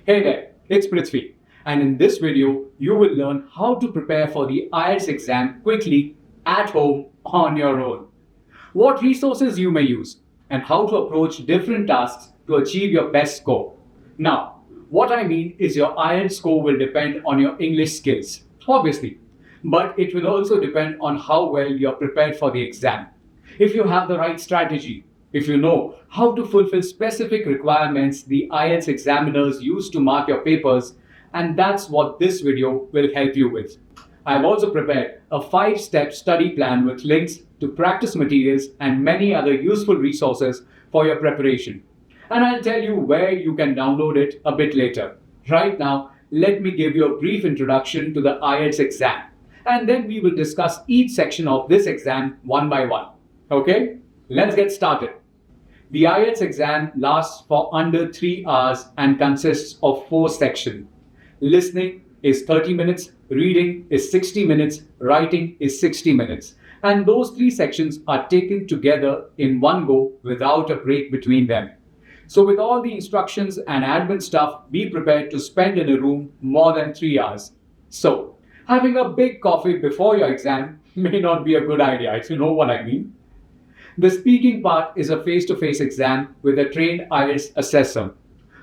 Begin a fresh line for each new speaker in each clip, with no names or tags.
Hey there, it's Prithvi, and in this video, you will learn how to prepare for the IELTS exam quickly at home on your own. What resources you may use, and how to approach different tasks to achieve your best score. Now, what I mean is your IELTS score will depend on your English skills, obviously, but it will also depend on how well you're prepared for the exam. If you have the right strategy, if you know how to fulfill specific requirements the IELTS examiners use to mark your papers, and that's what this video will help you with. I've also prepared a 5-step study plan with links to practice materials and many other useful resources for your preparation. And I'll tell you where you can download it a bit later. Right now, let me give you a brief introduction to the IELTS exam, and then we will discuss each section of this exam one by one. Okay? Let's get started. The IELTS exam lasts for under 3 hours and consists of 4 sections. Listening is 30 minutes, reading is 60 minutes, writing is 60 minutes. And those 3 sections are taken together in one go without a break between them. So with all the instructions and admin stuff, be prepared to spend in a room more than 3 hours. So, having a big coffee before your exam may not be a good idea, if you know what I mean. The speaking part is a face-to-face exam with a trained IELTS assessor,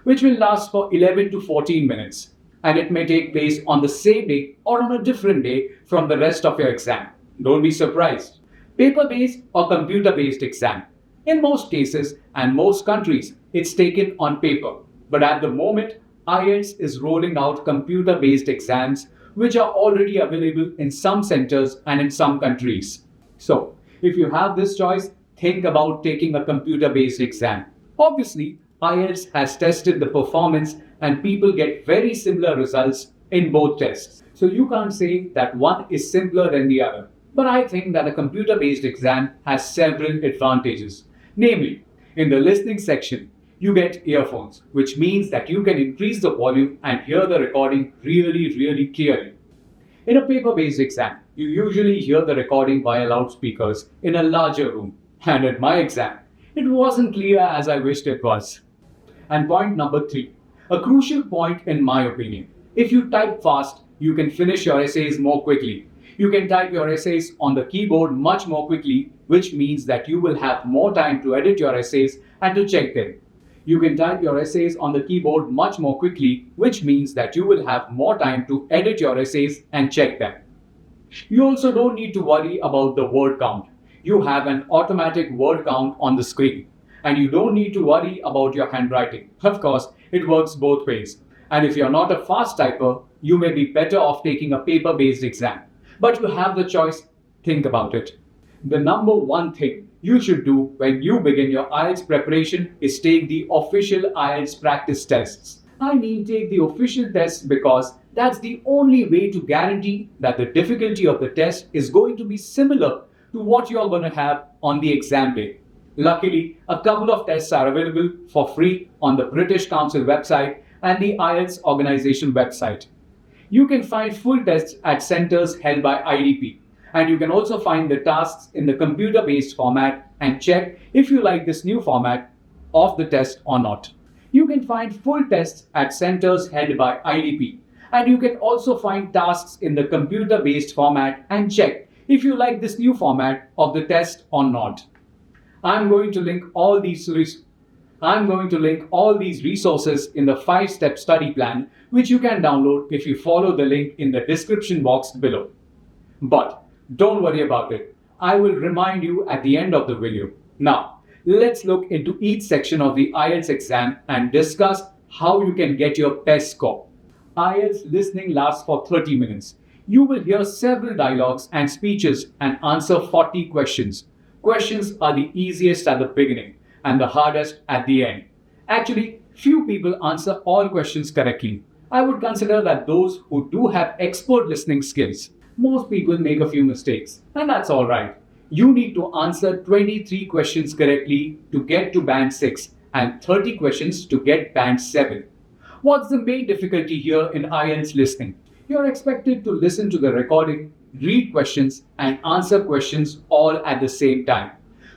which will last for 11 to 14 minutes, and it may take place on the same day or on a different day from the rest of your exam. Don't be surprised. Paper-based or computer-based exam. In most cases and most countries, it's taken on paper, but at the moment, IELTS is rolling out computer-based exams, which are already available in some centers and in some countries. So, if you have this choice, think about taking a computer-based exam. Obviously, IELTS has tested the performance and people get very similar results in both tests. So you can't say that one is simpler than the other. But I think that a computer-based exam has several advantages. Namely, in the listening section, you get earphones, which means that you can increase the volume and hear the recording really clearly. In a paper-based exam, you usually hear the recording via loudspeakers in a larger room. And at my exam, it wasn't clear as I wished it was. And point number 3, a crucial point in my opinion. If you type fast, you can finish your essays more quickly. You can type your essays on the keyboard much more quickly, which means that you will have more time to edit your essays and to check them. You can type your essays on the keyboard much more quickly, which means that you will have more time to edit your essays and check them. You also don't need to worry about the word count. You have an automatic word count on the screen. And you don't need to worry about your handwriting. Of course, it works both ways. And if you're not a fast typer, you may be better off taking a paper-based exam. But you have the choice. Think about it. The number one thing you should do when you begin your IELTS preparation is take the official IELTS practice tests. I mean take the official tests because that's the only way to guarantee that the difficulty of the test is going to be similar to what you're going to have on the exam day. Luckily, a couple of tests are available for free on the British Council website and the IELTS organization website. You can find full tests at centers held by IDP, and you can also find the tasks in the computer-based format and check if you like this new format of the test or not. You can find full tests at centers held by IDP, and you can also find tasks in the computer-based format and check if you like this new format of the test or not. I'm going to link all these resources in the 5-step study plan, which you can download if you follow the link in the description box below. But don't worry about it. I will remind you at the end of the video. Now, let's look into each section of the IELTS exam and discuss how you can get your best score. IELTS listening lasts for 30 minutes. You will hear several dialogues and speeches and answer 40 questions. Questions are the easiest at the beginning and the hardest at the end. Actually, few people answer all questions correctly. I would consider that those who do have expert listening skills. Most people make a few mistakes, and that's alright. You need to answer 23 questions correctly to get to band 6 and 30 questions to get band 7. What's the main difficulty here in IELTS listening? You're expected to listen to the recording, read questions, and answer questions all at the same time.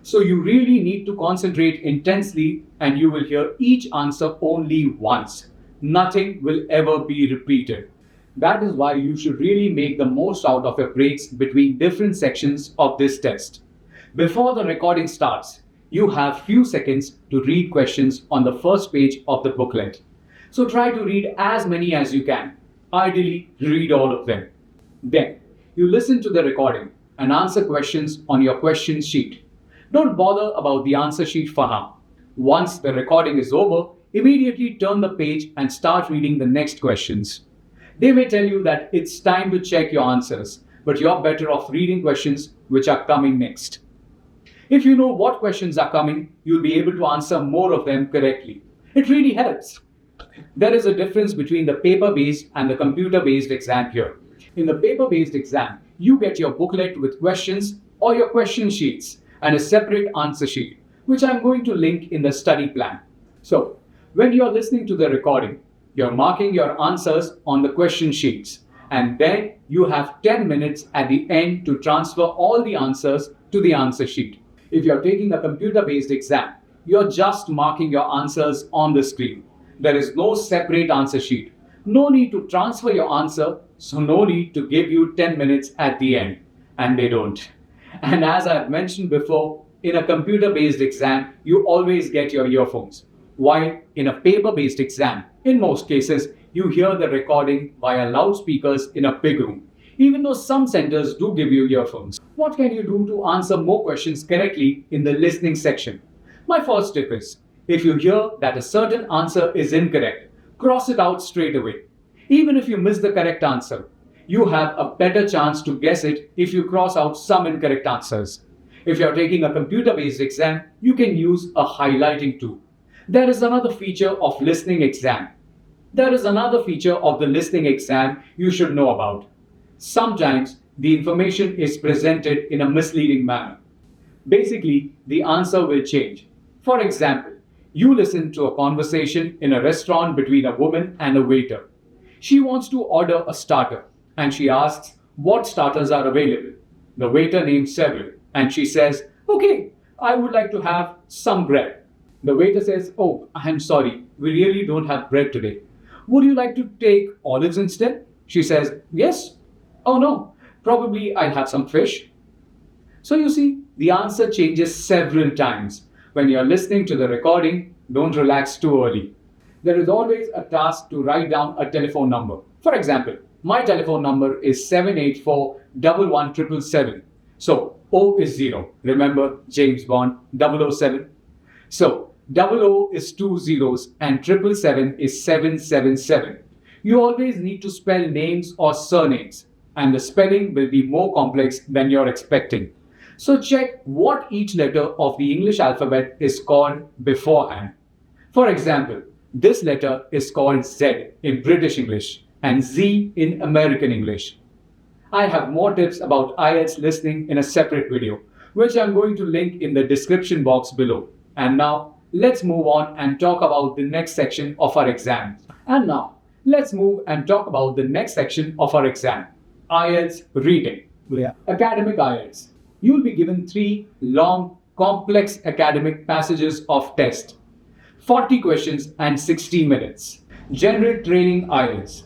So you really need to concentrate intensely and you will hear each answer only once. nothing will ever be repeated. That is why you should really make the most out of your breaks between different sections of this test. Before the recording starts, you have few seconds to read questions on the first page of the booklet. So try to read as many as you can. Ideally, read all of them. Then, you listen to the recording and answer questions on your question sheet. Don't bother about the answer sheet for now. Once the recording is over, immediately turn the page and start reading the next questions. They may tell you that it's time to check your answers, but you're better off reading questions which are coming next. If you know what questions are coming, you'll be able to answer more of them correctly. It really helps. There is a difference between the paper-based and the computer-based exam here. In the paper-based exam, you get your booklet with questions or your question sheets and a separate answer sheet, which I'm going to link in the study plan. So, when you're listening to the recording, you're marking your answers on the question sheets, and then you have 10 minutes at the end to transfer all the answers to the answer sheet. If you're taking a computer-based exam, you're just marking your answers on the screen. There is no separate answer sheet. No need to transfer your answer, so no need to give you 10 minutes at the end. And they don't. And as I've mentioned before, in a computer-based exam, you always get your earphones. While in a paper-based exam, in most cases, you hear the recording via loudspeakers in a big room, even though some centers do give you earphones. What can you do to answer more questions correctly in the listening section? My first tip is, if you hear that a certain answer is incorrect, cross it out straight away. Even if you miss the correct answer, you have a better chance to guess it if you cross out some incorrect answers. If you're taking a computer-based exam, you can use a highlighting tool. There is another feature of listening exam. There is another feature of the listening exam you should know about. Sometimes the information is presented in a misleading manner. Basically, the answer will change. For example, you listen to a conversation in a restaurant between a woman and a waiter. She wants to order a starter and she asks what starters are available. The waiter names several and she says, "Okay, I would like to have some bread." The waiter says, "Oh, I'm sorry, we really don't have bread today. Would you like to take olives instead?" She says, "Yes." "Oh no, probably I'll have some fish." So you see, the answer changes several times. When you're listening to the recording, don't relax too early. There is always a task to write down a telephone number. For example, my telephone number is 784-11777. So O is 0. Remember James Bond 007? So 00 is 2 zeros and 777 is 777. You always need to spell names or surnames, and the spelling will be more complex than you're expecting. So check what each letter of the English alphabet is called beforehand. For example, this letter is called Z in British English and Z in American English. I have more tips about IELTS listening in a separate video, which I'm going to link in the description box below. And now, let's move on and talk about the next section of our exam. IELTS reading. Academic IELTS. You'll be given 3 long, complex academic passages of test. 40 questions and 60 minutes. General training IELTS.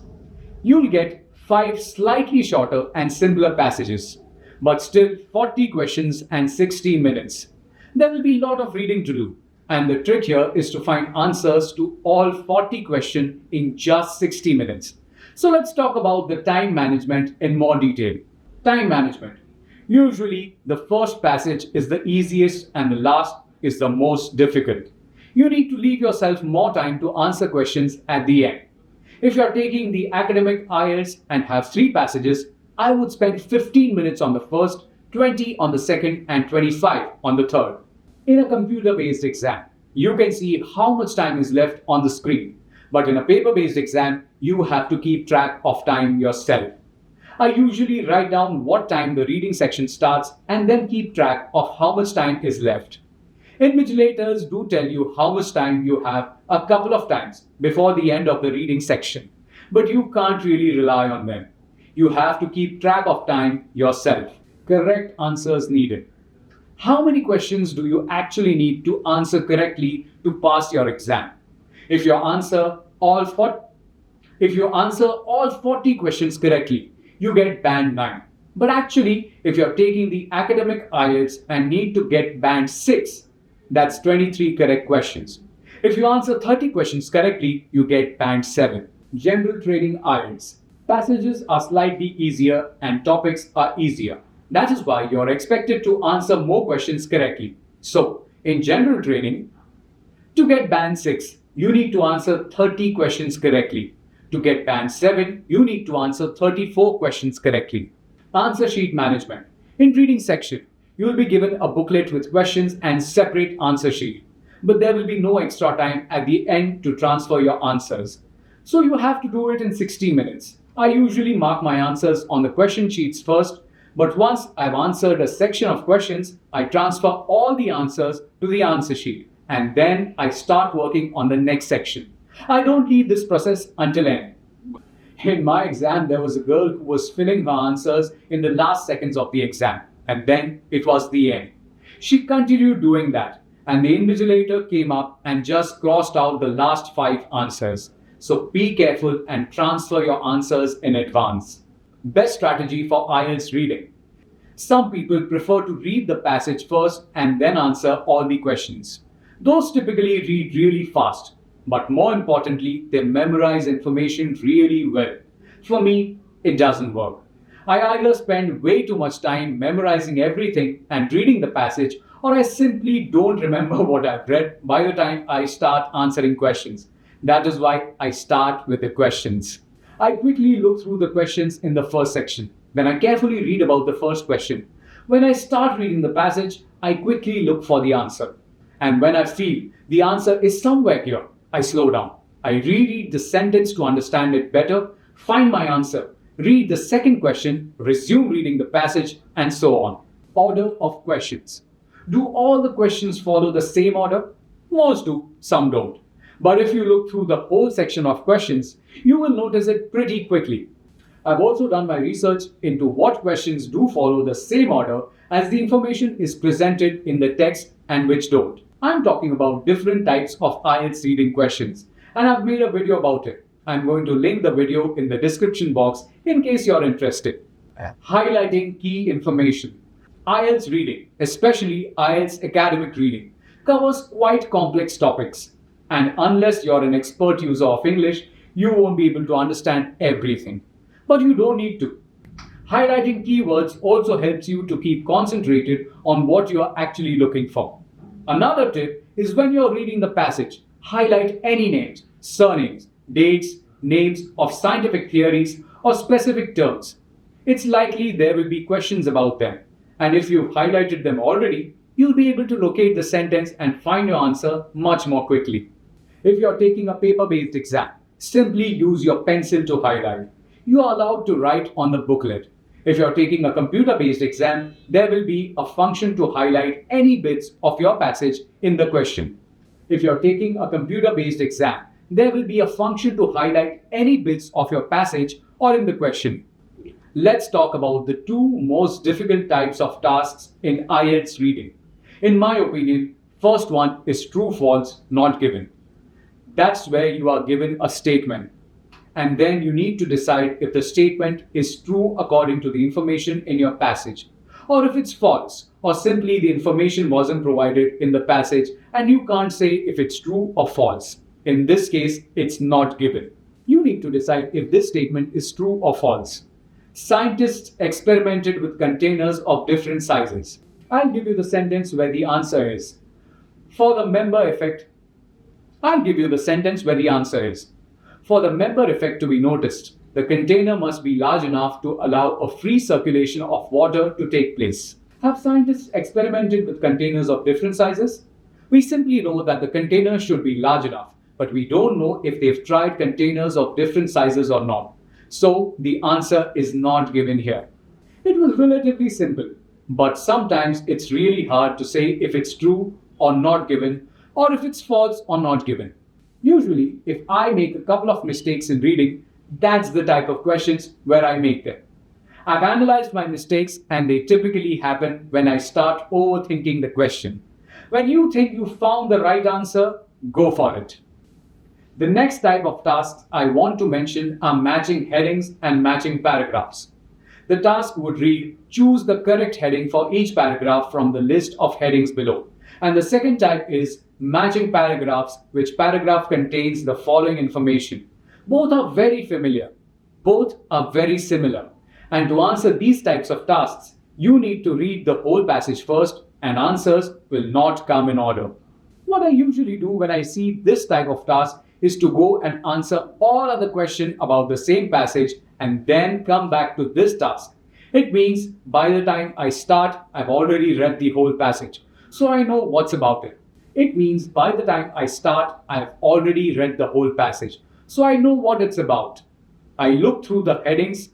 You'll get 5 slightly shorter and simpler passages, but still 40 questions and 60 minutes. There will be a lot of reading to do, and the trick here is to find answers to all 40 questions in just 60 minutes. So let's talk about the time management in more detail. Time management. Usually, the first passage is the easiest and the last is the most difficult. You need to leave yourself more time to answer questions at the end. If you are taking the academic IELTS and have 3 passages, I would spend 15 minutes on the first, 20 on the second, and 25 on the third. In a computer-based exam, you can see how much time is left on the screen. But in a paper-based exam, you have to keep track of time yourself. I usually write down what time the reading section starts and then keep track of how much time is left. Invigilators do tell you how much time you have a couple of times before the end of the reading section, but you can't really rely on them. You have to keep track of time yourself. Correct answers needed. How many questions do you actually need to answer correctly to pass your exam? If you answer all If you answer all 40 questions correctly, you get band 9. But actually, if you're taking the academic IELTS and need to get band 6, that's 23 correct questions. If you answer 30 questions correctly, you get band 7. General training IELTS. Passages are slightly easier and topics are easier. That is why you're expected to answer more questions correctly. So, in general training, to get band 6, you need to answer 30 questions correctly. To get band 7, you need to answer 34 questions correctly. Answer sheet management. In reading section, you will be given a booklet with questions and separate answer sheet. But there will be no extra time at the end to transfer your answers. So you have to do it in 60 minutes. I usually mark my answers on the question sheets first, but once I've answered a section of questions, I transfer all the answers to the answer sheet and then I start working on the next section. I don't leave this process until end. In my exam, there was a girl who was filling her answers in the last seconds of the exam, and then it was the end. She continued doing that, and the invigilator came up and just crossed out the last 5 answers. So be careful and transfer your answers in advance. Best strategy for IELTS reading. Some people prefer to read the passage first and then answer all the questions. Those typically read really fast. But more importantly, they memorize information really well. For me, it doesn't work. I either spend way too much time memorizing everything and reading the passage, or I simply don't remember what I've read by the time I start answering questions. That is why I start with the questions. I quickly look through the questions in the first section. Then I carefully read about the first question. When I start reading the passage, I quickly look for the answer. And when I feel the answer is somewhere here, I slow down. I reread the sentence to understand it better, find my answer, read the second question, resume reading the passage, and so on. Order of questions. Do all the questions follow the same order? Most do, some don't. But if you look through the whole section of questions, you will notice it pretty quickly. I've also done my research into what questions do follow the same order as the information is presented in the text and which don't. I'm talking about different types of IELTS reading questions, and I've made a video about it. I'm going to link the video in the description box in case you're interested. Highlighting key information. IELTS reading, especially IELTS academic reading, covers quite complex topics. And unless you're an expert user of English, you won't be able to understand everything. But you don't need to. Highlighting keywords also helps you to keep concentrated on what you're actually looking for. Another tip is when you're reading the passage, highlight any names, surnames, dates, names of scientific theories or specific terms. It's likely there will be questions about them. And if you've highlighted them already, you'll be able to locate the sentence and find your answer much more quickly. If you're taking a paper-based exam, simply use your pencil to highlight. You are allowed to write on the booklet. If you're taking a computer-based exam, there will be a function to highlight any bits of your passage in the question. If you're taking a computer-based exam, there will be a function to highlight any bits of your passage or in the question. Let's talk about the 2 most difficult types of tasks in IELTS reading. In my opinion, first one is true-false, not given. That's where you are given a statement. And then you need to decide if the statement is true according to the information in your passage, or if it's false, or simply the information wasn't provided in the passage and you can't say if it's true or false. In this case, it's not given. You need to decide if this statement is true or false. Scientists experimented with containers of different sizes. I'll give you the sentence where the answer is. For the member effect, I'll give you the sentence where the answer is. For the member effect to be noticed, the container must be large enough to allow a free circulation of water to take place. Have scientists experimented with containers of different sizes? We simply know that the container should be large enough, but we don't know if they've tried containers of different sizes or not. So the answer is not given here. It was relatively simple, but sometimes it's really hard to say if it's true or not given, or if it's false or not given. Usually, if I make a couple of mistakes in reading, that's the type of questions where I make them. I've analyzed my mistakes and they typically happen when I start overthinking the question. When you think you found the right answer, go for it. The next type of tasks I want to mention are matching headings and matching paragraphs. The task would read, choose the correct heading for each paragraph from the list of headings below. And the second type is matching paragraphs, which paragraph contains the following information. Both are very familiar. Both are very similar. And to answer these types of tasks, you need to read the whole passage first, and answers will not come in order. What I usually do when I see this type of task is to go and answer all other questions about the same passage and then come back to this task. It means by the time I start, I've already read the whole passage, so I know what's about it. It means by the time I start, I've already read the whole passage, so I know what it's about. I look through the headings.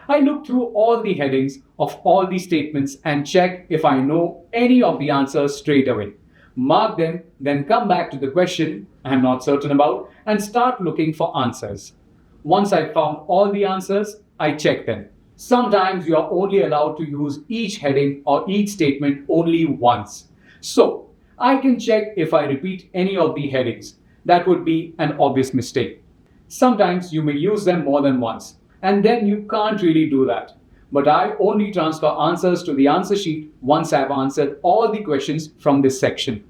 I look through all the headings of all the statements and check if I know any of the answers straight away. Mark them, then come back to the question I'm not certain about and start looking for answers. Once I've found all the answers, I check them. Sometimes you are only allowed to use each heading or each statement only once. So, I can check if I repeat any of the headings. That would be an obvious mistake. Sometimes you may use them more than once, and then you can't really do that. But I only transfer answers to the answer sheet once I've answered all the questions from this section.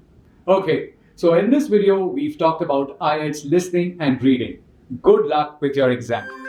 Okay, so in this video, we've talked about IELTS listening and reading. Good luck with your exam.